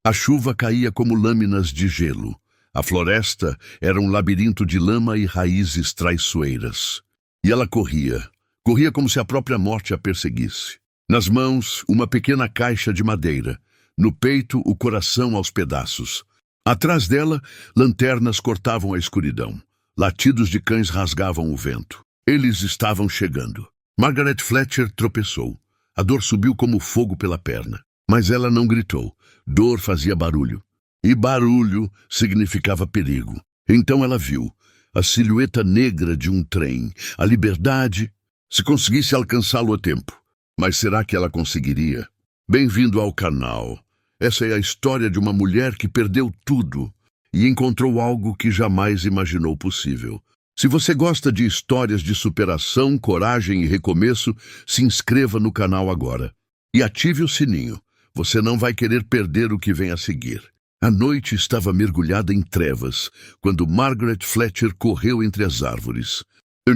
A chuva caía como lâminas de gelo. A floresta era um labirinto de lama e raízes traiçoeiras. E ela corria. Corria como se a própria morte a perseguisse. Nas mãos, uma pequena caixa de madeira. No peito, o coração aos pedaços. Atrás dela, lanternas cortavam a escuridão. Latidos de cães rasgavam o vento. Eles estavam chegando. Margaret Fletcher tropeçou. A dor subiu como fogo pela perna. Mas ela não gritou. Dor fazia barulho. E barulho significava perigo. Então ela viu a silhueta negra de um trem, a liberdade, se conseguisse alcançá-lo a tempo. Mas será que ela conseguiria? Bem-vindo ao canal. Essa é a história de uma mulher que perdeu tudo e encontrou algo que jamais imaginou possível. Se você gosta de histórias de superação, coragem e recomeço, se inscreva no canal agora. E ative o sininho. Você não vai querer perder o que vem a seguir. A noite estava mergulhada em trevas, quando Margaret Fletcher correu entre as árvores.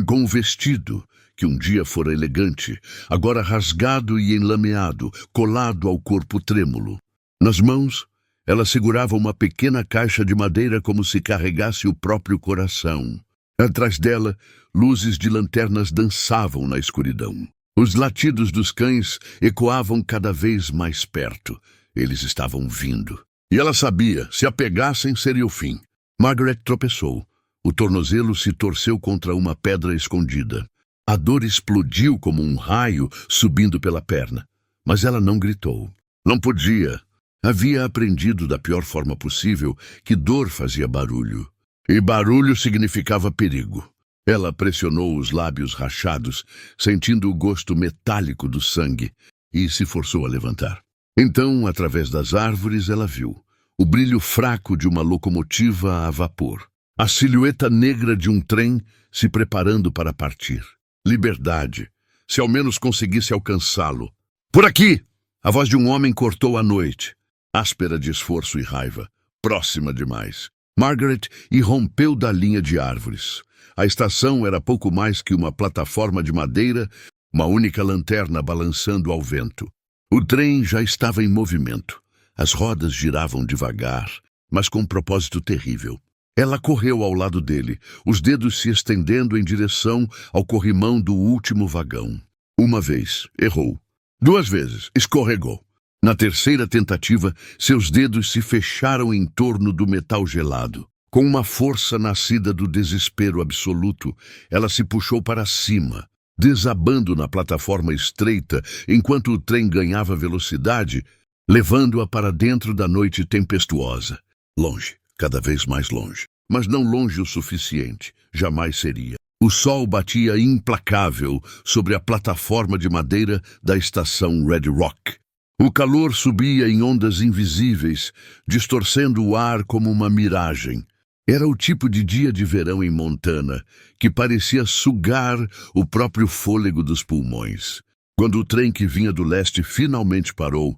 Com um vestido que um dia fora elegante, agora rasgado e enlameado, colado ao corpo trêmulo. Nas mãos, ela segurava uma pequena caixa de madeira como se carregasse o próprio coração. Atrás dela, luzes de lanternas dançavam na escuridão. Os latidos dos cães ecoavam cada vez mais perto. Eles estavam vindo. E ela sabia, se a pegassem, seria o fim. Margaret tropeçou. O tornozelo se torceu contra uma pedra escondida. A dor explodiu como um raio subindo pela perna. Mas ela não gritou. Não podia. Havia aprendido da pior forma possível que dor fazia barulho. E barulho significava perigo. Ela pressionou os lábios rachados, sentindo o gosto metálico do sangue, e se forçou a levantar. Então, através das árvores, ela viu o brilho fraco de uma locomotiva a vapor. A silhueta negra de um trem se preparando para partir. Liberdade. Se ao menos conseguisse alcançá-lo. Por aqui! A voz de um homem cortou a noite. Áspera de esforço e raiva. Próxima demais. Margaret irrompeu da linha de árvores. A estação era pouco mais que uma plataforma de madeira, uma única lanterna balançando ao vento. O trem já estava em movimento. As rodas giravam devagar, mas com um propósito terrível. Ela correu ao lado dele, os dedos se estendendo em direção ao corrimão do último vagão. Uma vez, errou. 2 vezes, escorregou. Na terceira tentativa, seus dedos se fecharam em torno do metal gelado. Com uma força nascida do desespero absoluto, ela se puxou para cima, desabando na plataforma estreita enquanto o trem ganhava velocidade, levando-a para dentro da noite tempestuosa. Longe, cada vez mais longe. Mas não longe o suficiente. Jamais seria. O sol batia implacável sobre a plataforma de madeira da estação Red Rock. O calor subia em ondas invisíveis, distorcendo o ar como uma miragem. Era o tipo de dia de verão em Montana, que parecia sugar o próprio fôlego dos pulmões. Quando o trem que vinha do leste finalmente parou,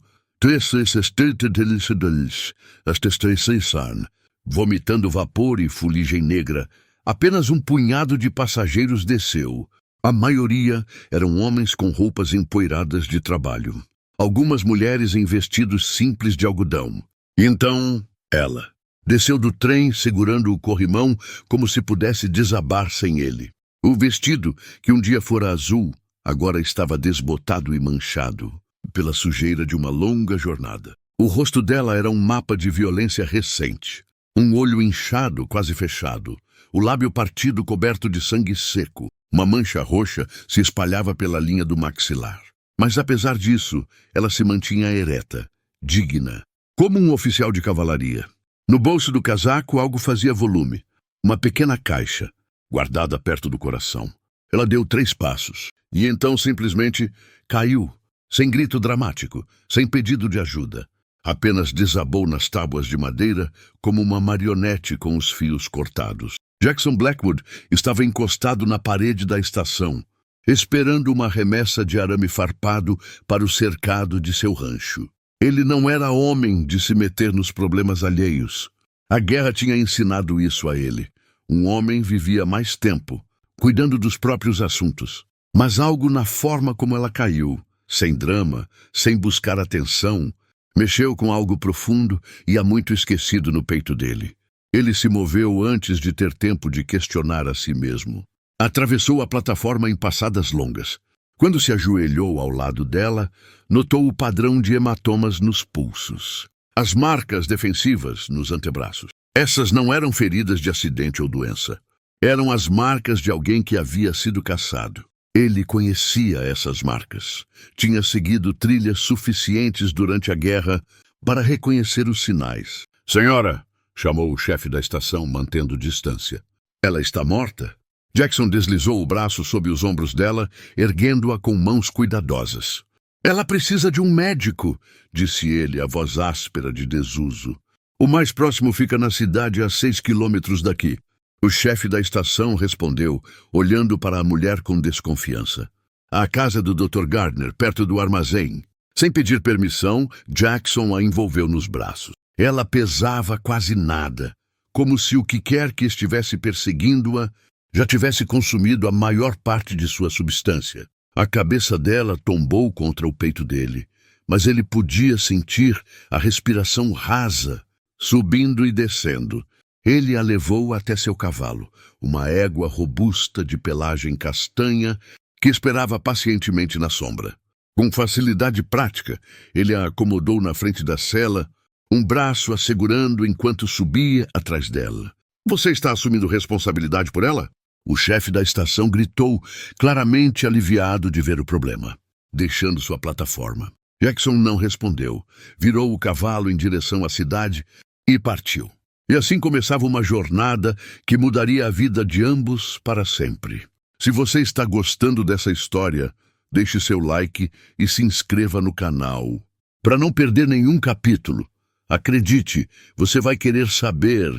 vomitando vapor e fuligem negra, apenas um punhado de passageiros desceu. A maioria eram homens com roupas empoeiradas de trabalho. Algumas mulheres em vestidos simples de algodão. E então, ela desceu do trem segurando o corrimão como se pudesse desabar sem ele. O vestido, que um dia fora azul, agora estava desbotado e manchado pela sujeira de uma longa jornada. O rosto dela era um mapa de violência recente. Um olho inchado, quase fechado. O lábio partido coberto de sangue seco. Uma mancha roxa se espalhava pela linha do maxilar. Mas apesar disso, ela se mantinha ereta, digna, como um oficial de cavalaria. No bolso do casaco, algo fazia volume. Uma pequena caixa, guardada perto do coração. Ela deu 3 passos, e então simplesmente caiu, sem grito dramático, sem pedido de ajuda. Apenas desabou nas tábuas de madeira como uma marionete com os fios cortados. Jackson Blackwood estava encostado na parede da estação, esperando uma remessa de arame farpado para o cercado de seu rancho. Ele não era homem de se meter nos problemas alheios. A guerra tinha ensinado isso a ele. Um homem vivia mais tempo, cuidando dos próprios assuntos. Mas algo na forma como ela caiu, sem drama, sem buscar atenção, Mexeu com algo profundo e há muito esquecido no peito dele. Ele se moveu antes de ter tempo de questionar a si mesmo. Atravessou a plataforma em passadas longas. Quando se ajoelhou ao lado dela, notou o padrão de hematomas nos pulsos. As marcas defensivas nos antebraços. Essas não eram feridas de acidente ou doença. Eram as marcas de alguém que havia sido caçado. Ele conhecia essas marcas. Tinha seguido trilhas suficientes durante a guerra para reconhecer os sinais. "Senhora!" chamou o chefe da estação, mantendo distância. "Ela está morta?" Jackson deslizou o braço sob os ombros dela, erguendo-a com mãos cuidadosas. "Ela precisa de um médico", disse ele, a voz áspera de desuso. "O mais próximo fica na cidade a 6 quilômetros daqui." O chefe da estação respondeu, olhando para a mulher com desconfiança. "A casa do Dr. Gardner, perto do armazém." Sem pedir permissão, Jackson a envolveu nos braços. Ela pesava quase nada, como se o que quer que estivesse perseguindo-a já tivesse consumido a maior parte de sua substância. A cabeça dela tombou contra o peito dele, mas ele podia sentir a respiração rasa, subindo e descendo. Ele a levou até seu cavalo, uma égua robusta de pelagem castanha que esperava pacientemente na sombra. Com facilidade prática, ele a acomodou na frente da sela, um braço a segurando enquanto subia atrás dela. "Você está assumindo responsabilidade por ela?" O chefe da estação gritou, claramente aliviado de ver o problema, deixando sua plataforma. Jackson não respondeu, virou o cavalo em direção à cidade e partiu. E assim começava uma jornada que mudaria a vida de ambos para sempre. Se você está gostando dessa história, deixe seu like e se inscreva no canal. Para não perder nenhum capítulo, acredite, você vai querer saber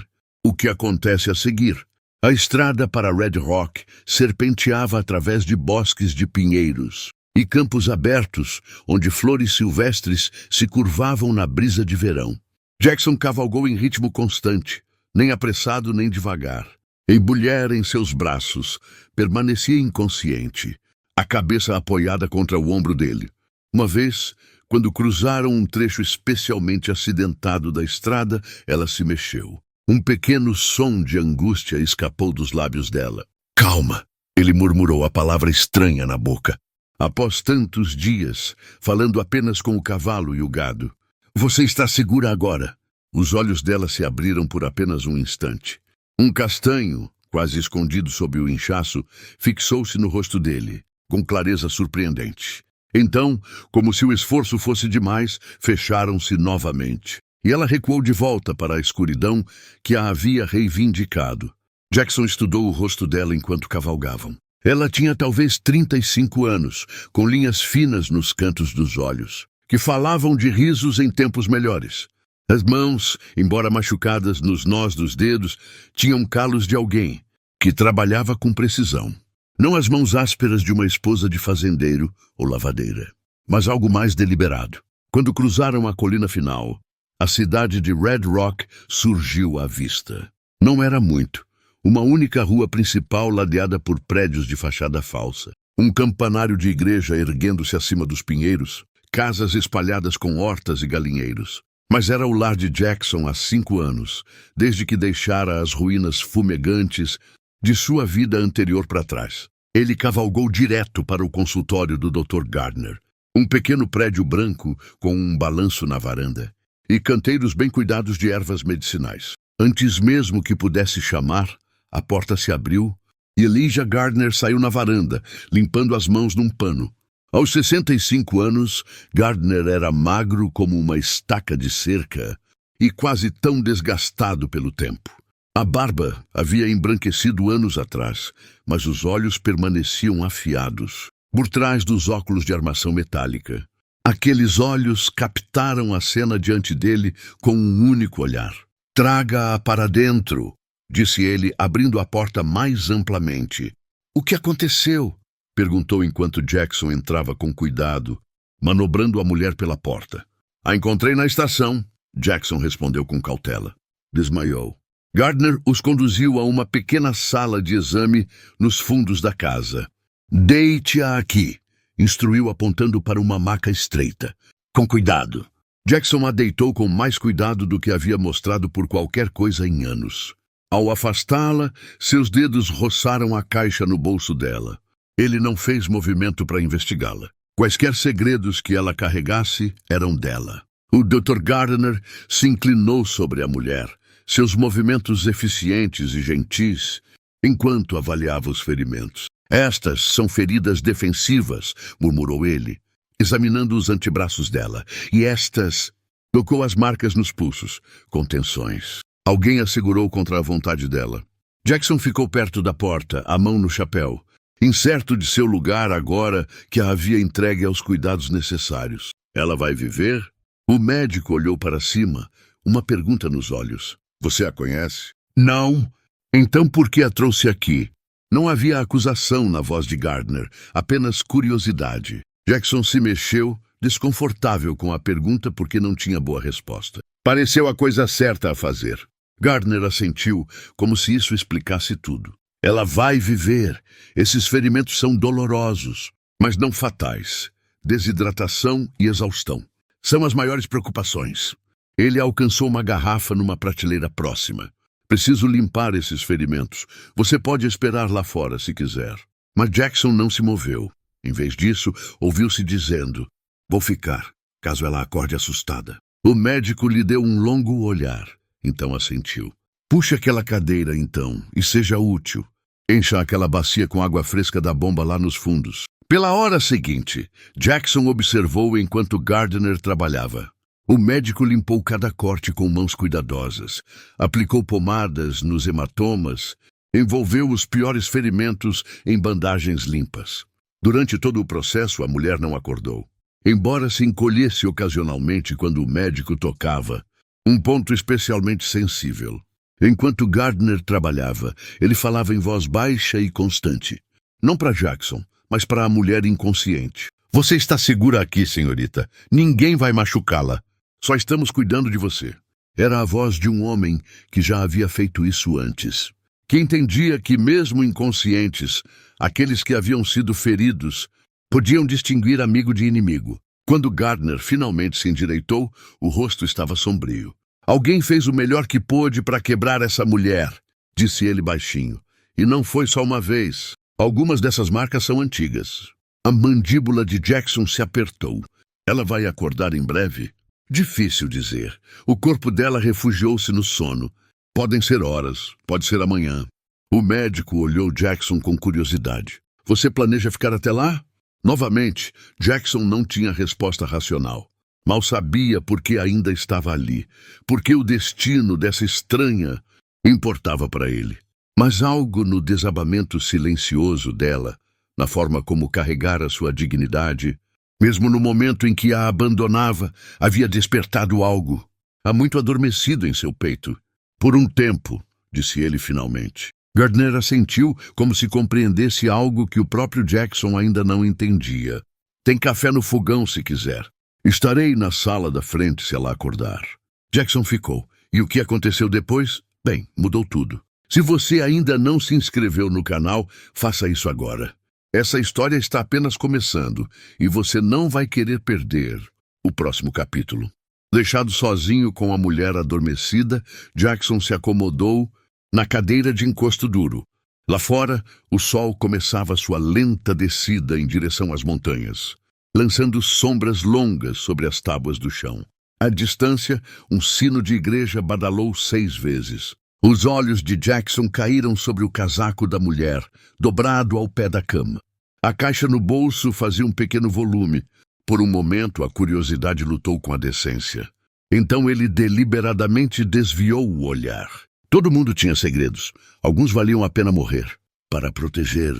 o que acontece a seguir. A estrada para Red Rock serpenteava através de bosques de pinheiros e campos abertos, onde flores silvestres se curvavam na brisa de verão. Jackson cavalgou em ritmo constante, nem apressado nem devagar. A mulher em seus braços permanecia inconsciente, a cabeça apoiada contra o ombro dele. Uma vez, quando cruzaram um trecho especialmente acidentado da estrada, ela se mexeu. Um pequeno som de angústia escapou dos lábios dela. "Calma", ele murmurou a palavra estranha na boca. Após tantos dias, falando apenas com o cavalo e o gado. "Você está segura agora." Os olhos dela se abriram por apenas um instante. Um castanho, quase escondido sob o inchaço, fixou-se no rosto dele, com clareza surpreendente. Então, como se o esforço fosse demais, fecharam-se novamente. E ela recuou de volta para a escuridão que a havia reivindicado. Jackson estudou o rosto dela enquanto cavalgavam. Ela tinha talvez 35 anos, com linhas finas nos cantos dos olhos, que falavam de risos em tempos melhores. As mãos, embora machucadas nos nós dos dedos, tinham calos de alguém que trabalhava com precisão. Não as mãos ásperas de uma esposa de fazendeiro ou lavadeira, mas algo mais deliberado. Quando cruzaram a colina final, a cidade de Red Rock surgiu à vista. Não era muito. Uma única rua principal ladeada por prédios de fachada falsa. Um campanário de igreja erguendo-se acima dos pinheiros. Casas espalhadas com hortas e galinheiros. Mas era o lar de Jackson há 5 anos, desde que deixara as ruínas fumegantes de sua vida anterior para trás. Ele cavalgou direto para o consultório do Dr. Gardner. Um pequeno prédio branco com um balanço na varanda. E canteiros bem cuidados de ervas medicinais. Antes mesmo que pudesse chamar, a porta se abriu e Elijah Gardner saiu na varanda, limpando as mãos num pano. Aos 65 anos, Gardner era magro como uma estaca de cerca e quase tão desgastado pelo tempo. A barba havia embranquecido anos atrás, mas os olhos permaneciam afiados, por trás dos óculos de armação metálica. Aqueles olhos captaram a cena diante dele com um único olhar. "Traga-a para dentro", disse ele, abrindo a porta mais amplamente. "O que aconteceu?" perguntou enquanto Jackson entrava com cuidado, manobrando a mulher pela porta. "A encontrei na estação", Jackson respondeu com cautela. Desmaiou. Gardner os conduziu a uma pequena sala de exame nos fundos da casa. "Deite-a aqui", instruiu apontando para uma maca estreita. "Com cuidado." Jackson a deitou com mais cuidado do que havia mostrado por qualquer coisa em anos. Ao afastá-la, seus dedos roçaram a caixa no bolso dela. Ele não fez movimento para investigá-la. Quaisquer segredos que ela carregasse eram dela. O Dr. Gardner se inclinou sobre a mulher, seus movimentos eficientes e gentis, enquanto avaliava os ferimentos. Estas são feridas defensivas, murmurou ele, examinando os antebraços dela. E estas... Tocou as marcas nos pulsos, com tensões. Alguém a segurou contra a vontade dela. Jackson ficou perto da porta, a mão no chapéu, incerto de seu lugar agora que a havia entregue aos cuidados necessários. Ela vai viver? O médico olhou para cima, uma pergunta nos olhos. Você a conhece? Não. Então por que a trouxe aqui? Não havia acusação na voz de Gardner, apenas curiosidade. Jackson se mexeu, desconfortável com a pergunta porque não tinha boa resposta. Pareceu a coisa certa a fazer. Gardner assentiu, como se isso explicasse tudo. Ela vai viver. Esses ferimentos são dolorosos, mas não fatais. Desidratação e exaustão são as maiores preocupações. Ele alcançou uma garrafa numa prateleira próxima. Preciso limpar esses ferimentos. Você pode esperar lá fora se quiser. Mas Jackson não se moveu. Em vez disso, ouviu-se dizendo: vou ficar, caso ela acorde assustada. O médico lhe deu um longo olhar, então assentiu. Puxe aquela cadeira, então, e seja útil. Encha aquela bacia com água fresca da bomba lá nos fundos. Pela hora seguinte, Jackson observou enquanto Gardner trabalhava. O médico limpou cada corte com mãos cuidadosas, aplicou pomadas nos hematomas, envolveu os piores ferimentos em bandagens limpas. Durante todo o processo, a mulher não acordou, embora se encolhesse ocasionalmente quando o médico tocava, um ponto especialmente sensível. Enquanto Gardner trabalhava, ele falava em voz baixa e constante. Não para Jackson, mas para a mulher inconsciente. Você está segura aqui, senhorita. Ninguém vai machucá-la. Só estamos cuidando de você. Era a voz de um homem que já havia feito isso antes, que entendia que mesmo inconscientes, aqueles que haviam sido feridos podiam distinguir amigo de inimigo. Quando Gardner finalmente se endireitou, o rosto estava sombrio. Alguém fez o melhor que pôde para quebrar essa mulher, disse ele baixinho. E não foi só uma vez. Algumas dessas marcas são antigas. A mandíbula de Jackson se apertou. Ela vai acordar em breve? Difícil dizer. O corpo dela refugiou-se no sono. Podem ser horas, pode ser amanhã. O médico olhou Jackson com curiosidade. Você planeja ficar até lá? Novamente, Jackson não tinha resposta racional. Mal sabia por que ainda estava ali, porque o destino dessa estranha importava para ele. Mas algo no desabamento silencioso dela, na forma como carregara sua dignidade, mesmo no momento em que a abandonava, havia despertado algo. Há muito adormecido em seu peito. Por um tempo, disse ele finalmente. Gardner assentiu como se compreendesse algo que o próprio Jackson ainda não entendia. Tem café no fogão se quiser. Estarei na sala da frente se ela acordar. Jackson ficou. E o que aconteceu depois? Bem, mudou tudo. Se você ainda não se inscreveu no canal, faça isso agora. Essa história está apenas começando e você não vai querer perder o próximo capítulo. Deixado sozinho com a mulher adormecida, Jackson se acomodou na cadeira de encosto duro. Lá fora, o sol começava sua lenta descida em direção às montanhas, lançando sombras longas sobre as tábuas do chão. À distância, um sino de igreja badalou 6 vezes. Os olhos de Jackson caíram sobre o casaco da mulher, dobrado ao pé da cama. A caixa no bolso fazia um pequeno volume. Por um momento, a curiosidade lutou com a decência. Então ele deliberadamente desviou o olhar. Todo mundo tinha segredos. Alguns valiam a pena morrer. Para proteger.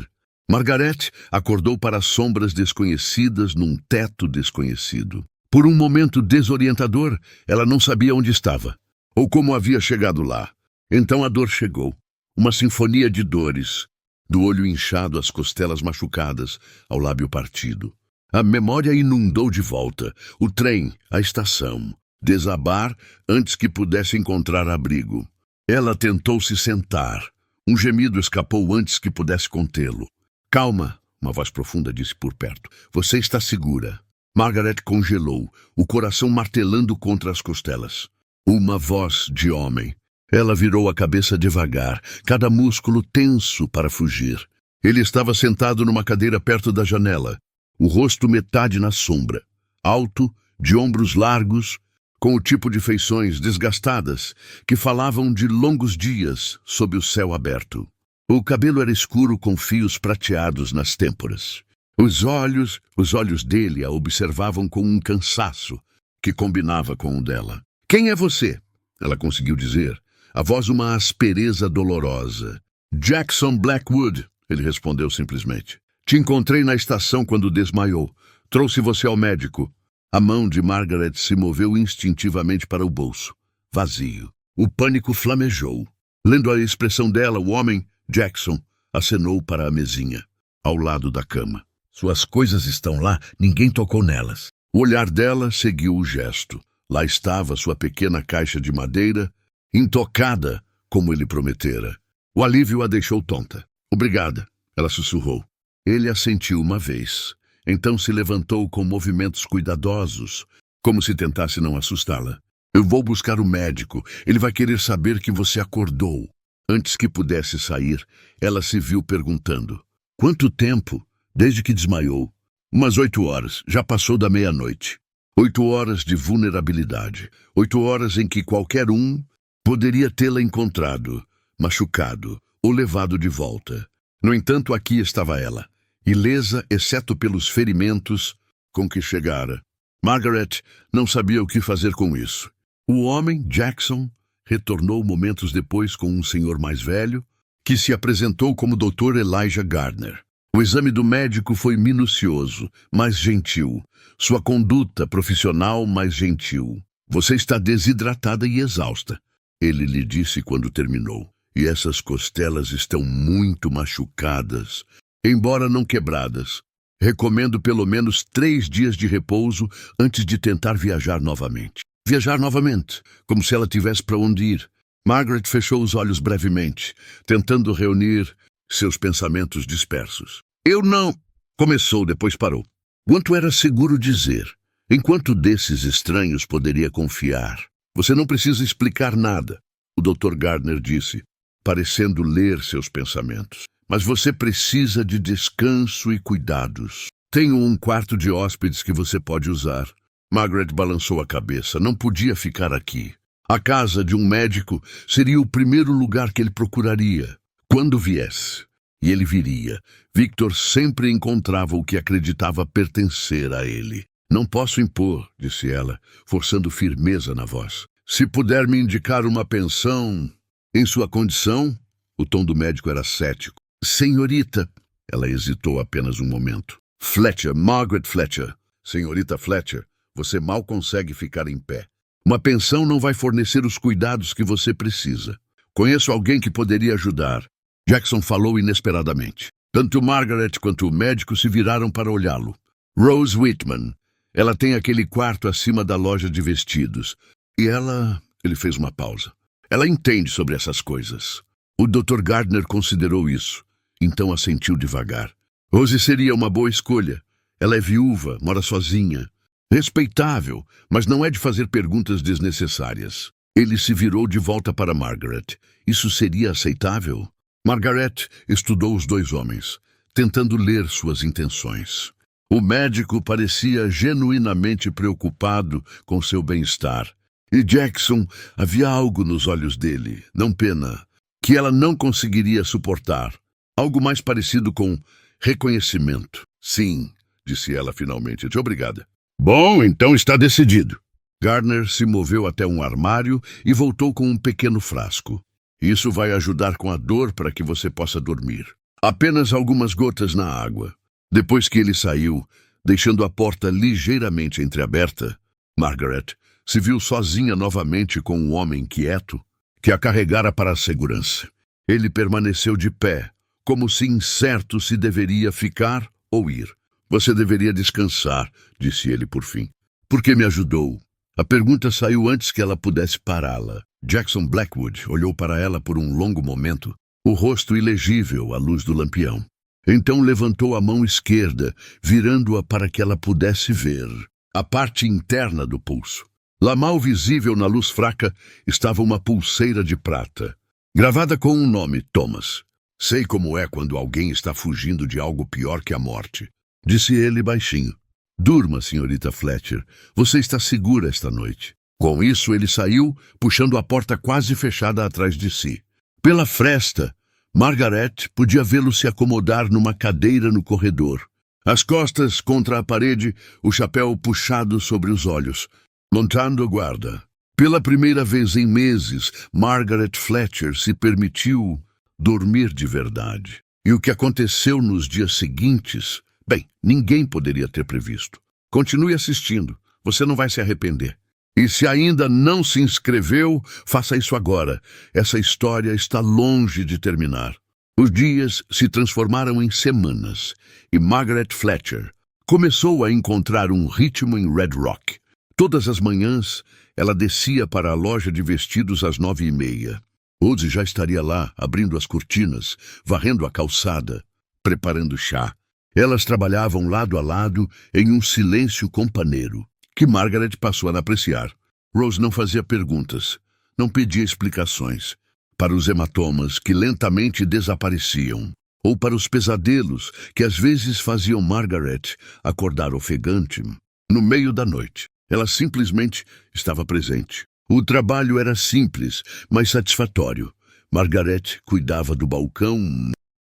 Margaret acordou para sombras desconhecidas num teto desconhecido. Por um momento desorientador, ela não sabia onde estava, ou como havia chegado lá. Então a dor chegou. Uma sinfonia de dores. Do olho inchado às costelas machucadas, ao lábio partido. A memória inundou de volta. O trem, a estação. Desabar antes que pudesse encontrar abrigo. Ela tentou se sentar. Um gemido escapou antes que pudesse contê-lo. Calma, uma voz profunda disse por perto. Você está segura. Margaret congelou, o coração martelando contra as costelas. Uma voz de homem. Ela virou a cabeça devagar, cada músculo tenso para fugir. Ele estava sentado numa cadeira perto da janela, o rosto metade na sombra, alto, de ombros largos, com o tipo de feições desgastadas que falavam de longos dias sob o céu aberto. O cabelo era escuro com fios prateados nas têmporas. Os olhos dele a observavam com um cansaço que combinava com o dela. "Quem é você?" ela conseguiu dizer, a voz uma aspereza dolorosa. "Jackson Blackwood", ele respondeu simplesmente. "Te encontrei na estação quando desmaiou. Trouxe você ao médico." A mão de Margaret se moveu instintivamente para o bolso. Vazio. O pânico flamejou. Lendo a expressão dela, o homem, Jackson, acenou para a mesinha, ao lado da cama. "Suas coisas estão lá, ninguém tocou nelas." O olhar dela seguiu o gesto. Lá estava sua pequena caixa de madeira, intocada, como ele prometera. O alívio a deixou tonta. "Obrigada", ela sussurrou. Ele assentiu uma vez. Então se levantou com movimentos cuidadosos, como se tentasse não assustá-la. "Eu vou buscar o médico. Ele vai querer saber que você acordou." Antes que pudesse sair, ela se viu perguntando: "Quanto tempo? Desde que desmaiou?" "Umas 8 horas. Já passou da meia-noite." 8 horas de vulnerabilidade. 8 horas em que qualquer um poderia tê-la encontrado, machucado ou levado de volta. No entanto, aqui estava ela, ilesa exceto pelos ferimentos com que chegara. Margaret não sabia o que fazer com isso. O homem, Jackson, retornou momentos depois com um senhor mais velho, que se apresentou como Dr. Elijah Gardner. O exame do médico foi minucioso, mas gentil. Sua conduta profissional mais gentil. "Você está desidratada e exausta", ele lhe disse quando terminou. "E essas costelas estão muito machucadas, embora não quebradas. Recomendo pelo menos 3 dias de repouso antes de tentar viajar novamente." Viajar novamente, como se ela tivesse para onde ir. Margaret fechou os olhos brevemente, tentando reunir seus pensamentos dispersos. "Eu não..." Começou, depois parou. Quanto era seguro dizer? Em quanto desses estranhos poderia confiar? "Você não precisa explicar nada", o Dr. Gardner disse, parecendo ler seus pensamentos. "Mas você precisa de descanso e cuidados. Tenho um quarto de hóspedes que você pode usar." Margaret balançou a cabeça. Não podia ficar aqui. A casa de um médico seria o primeiro lugar que ele procuraria, quando viesse. E ele viria. Victor sempre encontrava o que acreditava pertencer a ele. "Não posso impor", disse ela, forçando firmeza na voz. "Se puder me indicar uma pensão em sua condição..." O tom do médico era cético. "Senhorita..." Ela hesitou apenas um momento. "Fletcher, Margaret Fletcher." "Senhorita Fletcher, você mal consegue ficar em pé. Uma pensão não vai fornecer os cuidados que você precisa. Conheço alguém que poderia ajudar." Jackson falou inesperadamente. Tanto Margaret quanto o médico se viraram para olhá-lo. "Rose Whitman. Ela tem aquele quarto acima da loja de vestidos. E ela..." Ele fez uma pausa. "Ela entende sobre essas coisas." O Dr. Gardner considerou isso. Então assentiu devagar. "Rose seria uma boa escolha. Ela é viúva, mora sozinha. Respeitável, mas não é de fazer perguntas desnecessárias." Ele se virou de volta para Margaret. "Isso seria aceitável?" Margaret estudou os 2 homens, tentando ler suas intenções. O médico parecia genuinamente preocupado com seu bem-estar. E Jackson, havia algo nos olhos dele, não pena, que ela não conseguiria suportar. Algo mais parecido com reconhecimento. "Sim", disse ela finalmente. "Obrigada." "Bom, então está decidido." Gardner se moveu até um armário e voltou com um pequeno frasco. "Isso vai ajudar com a dor para que você possa dormir. Apenas algumas gotas na água." Depois que ele saiu, deixando a porta ligeiramente entreaberta, Margaret se viu sozinha novamente com um homem quieto que a carregara para a segurança. Ele permaneceu de pé, como se incerto se deveria ficar ou ir. "Você deveria descansar", disse ele por fim. "Por que me ajudou?" A pergunta saiu antes que ela pudesse pará-la. Jackson Blackwood olhou para ela por um longo momento, o rosto ilegível à luz do lampião. Então levantou a mão esquerda, virando-a para que ela pudesse ver. a parte interna do pulso. Lá mal visível na luz fraca estava uma pulseira de prata, gravada com um nome, Thomas. Sei como é quando alguém está fugindo de algo pior que a morte, disse ele baixinho. Durma, senhorita Fletcher. Você está segura esta noite. Com isso, ele saiu, puxando a porta quase fechada atrás de si. Pela fresta, Margaret podia vê-lo se acomodar numa cadeira no corredor. As costas contra a parede, o chapéu puxado sobre os olhos, montando guarda. Pela primeira vez em meses, Margaret Fletcher se permitiu dormir de verdade. E o que aconteceu nos dias seguintes, bem, ninguém poderia ter previsto. Continue assistindo, você não vai se arrepender. E se ainda não se inscreveu, faça isso agora. Essa história está longe de terminar. Os dias se transformaram em semanas e Margaret Fletcher começou a encontrar um ritmo em Red Rock. Todas as manhãs, ela descia para a loja de vestidos às 9h30. Ozzy já estaria lá, abrindo as cortinas, varrendo a calçada, preparando chá. Elas trabalhavam lado a lado em um silêncio companheiro, que Margaret passou a apreciar. Rose não fazia perguntas, não pedia explicações. Para os hematomas que lentamente desapareciam, ou para os pesadelos que às vezes faziam Margaret acordar ofegante. No meio da noite, ela simplesmente estava presente. O trabalho era simples, mas satisfatório. Margaret cuidava do balcão,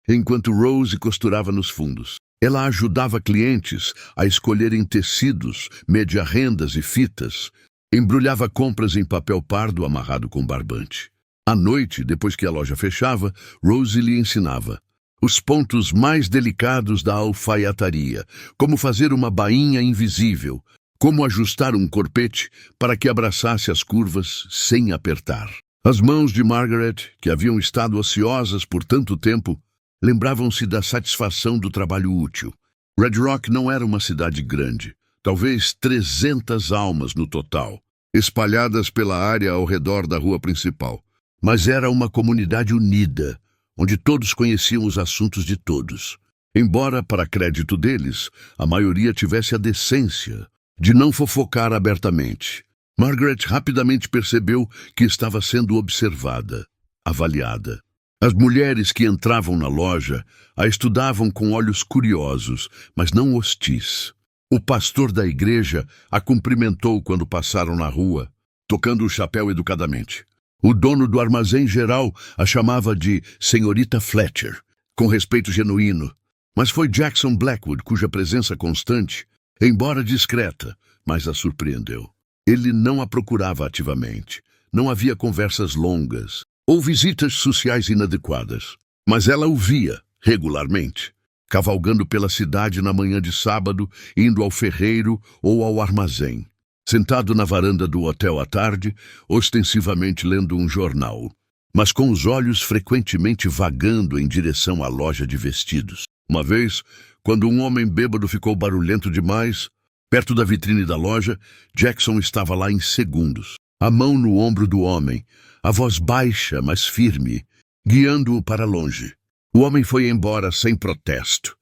enquanto Rose costurava nos fundos. Ela ajudava clientes a escolherem tecidos, media-rendas e fitas. Embrulhava compras em papel pardo amarrado com barbante. À noite, depois que a loja fechava, Rose lhe ensinava os pontos mais delicados da alfaiataria, como fazer uma bainha invisível, como ajustar um corpete para que abraçasse as curvas sem apertar. As mãos de Margaret, que haviam estado ociosas por tanto tempo, lembravam-se da satisfação do trabalho útil. Red Rock não era uma cidade grande, talvez 300 almas no total, espalhadas pela área ao redor da rua principal. Mas era uma comunidade unida, onde todos conheciam os assuntos de todos. Embora, para crédito deles, a maioria tivesse a decência de não fofocar abertamente. Margaret rapidamente percebeu que estava sendo observada, avaliada. As mulheres que entravam na loja a estudavam com olhos curiosos, mas não hostis. O pastor da igreja a cumprimentou quando passaram na rua, tocando o chapéu educadamente. O dono do armazém geral a chamava de senhorita Fletcher, com respeito genuíno. Mas foi Jackson Blackwood cuja presença constante, embora discreta, mas a surpreendeu. Ele não a procurava ativamente. Não havia conversas longas ou visitas sociais inadequadas. Mas ela o via, regularmente, cavalgando pela cidade na manhã de sábado, indo ao ferreiro ou ao armazém. Sentado na varanda do hotel à tarde, ostensivamente lendo um jornal, mas com os olhos frequentemente vagando em direção à loja de vestidos. Uma vez, quando um homem bêbado ficou barulhento demais, perto da vitrine da loja, Jackson estava lá em segundos, a mão no ombro do homem, a voz baixa, mas firme, guiando-o para longe. O homem foi embora sem protesto,